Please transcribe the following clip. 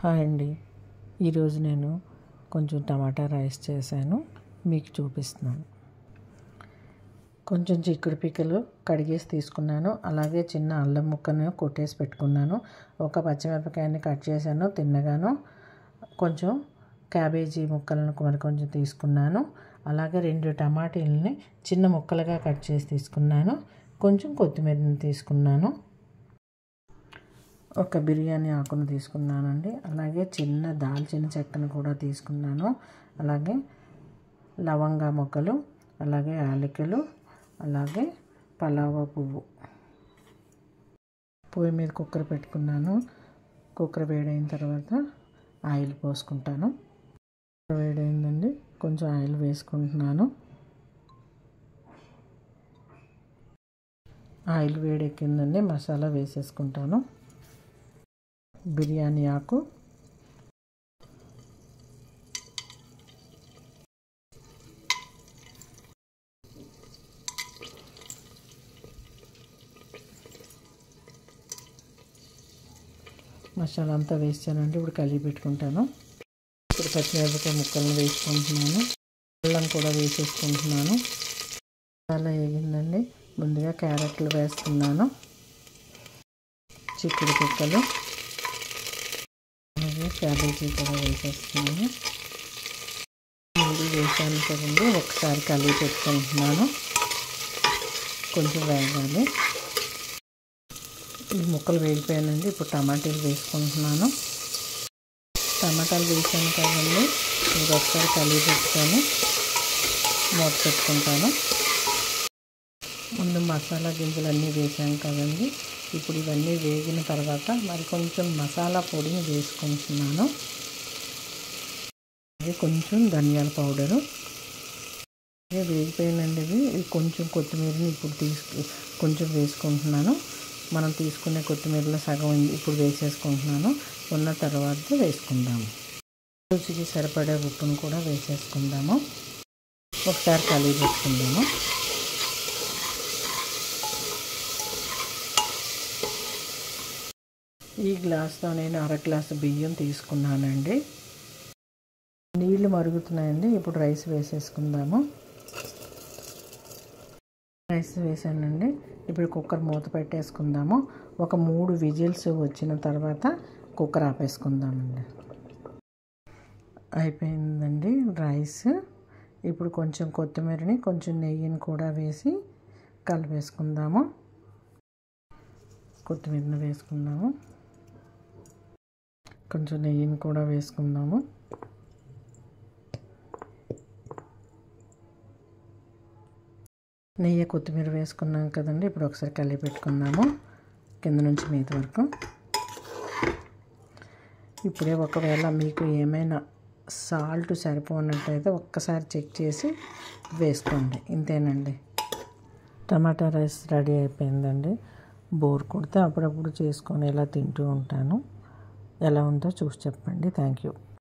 Hi అండి. ఈరోజు నేను కొంచెం టమాటా రైస్ చేశాను, మీకు చూపిస్తున్నాను. కొంచెం చిక్కుడు పిక్కలు కడిగేసి తీసుకున్నాను. అలాగే చిన్న అల్లం ముక్కను కొట్టేసి పెట్టుకున్నాను. ఒక పచ్చిమిరపకాయని కట్ చేశాను తిన్నగాను. కొంచెం క్యాబేజీ ముక్కలను మరి కొంచెం తీసుకున్నాను. అలాగే 2 టమాటీలని చిన్న ముక్కలుగా కట్ చేసి తీసుకున్నాను. కొంచెం కొత్తిమీరని తీసుకున్నాను. ఒక బిర్యానీ ఆకును తీసుకున్నానండి. అలాగే చిన్న దాల్చిన చెక్కను కూడా తీసుకున్నాను. అలాగే లవంగా మొగ్గలు, అలాగే యాలకులు, అలాగే పలావ పువ్వు. పొయ్యి మీద కుక్కర్ పెట్టుకున్నాను. కుక్కర్ వేడైన తర్వాత ఆయిల్ పోసుకుంటాను. వేడైందండి, కొంచెం ఆయిల్ వేసుకుంటున్నాను. ఆయిల్ వేడెక్కిందండి, మసాలా వేసేసుకుంటాను. బిర్యానీ ఆకు, మసాలా అంతా వేసానండి. ఇప్పుడు కలిపి పెట్టుకుంటాను. ఇప్పుడు పచ్చిమిరపకాయ ముక్కలను వేసుకుంటున్నాను. అల్లం కూడా వేసేసుకుంటున్నాను. మసాలా వేగిందండి. ముందుగా క్యారెట్లు వేస్తున్నాను, చిక్కుడు పిక్కలు, అలాగే క్యాబేజీ కూడా వేసేస్తున్నాను. ముందు వేసాను కదండి, ఒకసారి కలిపి పెట్టుకుంటున్నాను. కొంచెం వేగాలి. ఈ ముక్కలు వేగిపోయానండి. ఇప్పుడు టమాటాలు వేసుకుంటున్నాను. టమాటాలు వేసాను కదండి, ఇది ఒకసారి కలిపి పెట్టుకొని మూత పెట్టుకుంటాను. ముందు మసాలా గింజలు అన్నీ వేసాను కదండి, ఇప్పుడు ఇవన్నీ వేగిన తర్వాత మరి కొంచెం మసాలా పొడిని వేసుకుంటున్నాను. కొంచెం ధనియాల పౌడరు వేగిపోయినండి. ఇది కొంచెం కొత్తిమీరని ఇప్పుడు కొంచెం వేసుకుంటున్నాను. మనం తీసుకునే కొత్తిమీరలో సగం ఇప్పుడు వేసేసుకుంటున్నాను. ఉన్న తర్వాత వేసుకుందాము. రుచికి సరిపడే ఉప్పును కూడా వేసేసుకుందాము. ఒకసారి కలిపి పెట్టుకుందాము. ఈ గ్లాస్తో నేను 1/2 గ్లాసు బియ్యం తీసుకున్నానండి. నీళ్ళు మరుగుతున్నాయండి. ఇప్పుడు రైస్ వేసేసుకుందాము. రైస్ వేసానండి. ఇప్పుడు కుక్కర్ మూత పెట్టేసుకుందాము. ఒక 3 విజిల్స్ వచ్చిన తర్వాత కుక్కర్ ఆపేసుకుందామండి. అయిపోయిందండి రైస్. ఇప్పుడు కొంచెం కొత్తిమీరని, కొంచెం నెయ్యిని కూడా వేసి కలిపేసుకుందాము. కొత్తిమీరని వేసుకుందాము, కొంచెం నెయ్యిని కూడా వేసుకుందాము. నెయ్యి కొత్తిమీర వేసుకున్నాం కదండి, ఇప్పుడు ఒకసారి కలిపి పెట్టుకుందాము కింద నుంచి మీద వరకు. ఇప్పుడే ఒకవేళ మీకు ఏమైనా సాల్ట్ సరిపోనట్టయితే ఒక్కసారి చెక్ చేసి వేసుకోండి. ఇంతేనండి, టమాటా రైస్ రెడీ అయిపోయిందండి. బోర్ కొడితే అప్పుడప్పుడు చేసుకొని ఇలా తింటూ ఉంటాను. ఎలా ఉందో చూసి చెప్పండి. Thank you.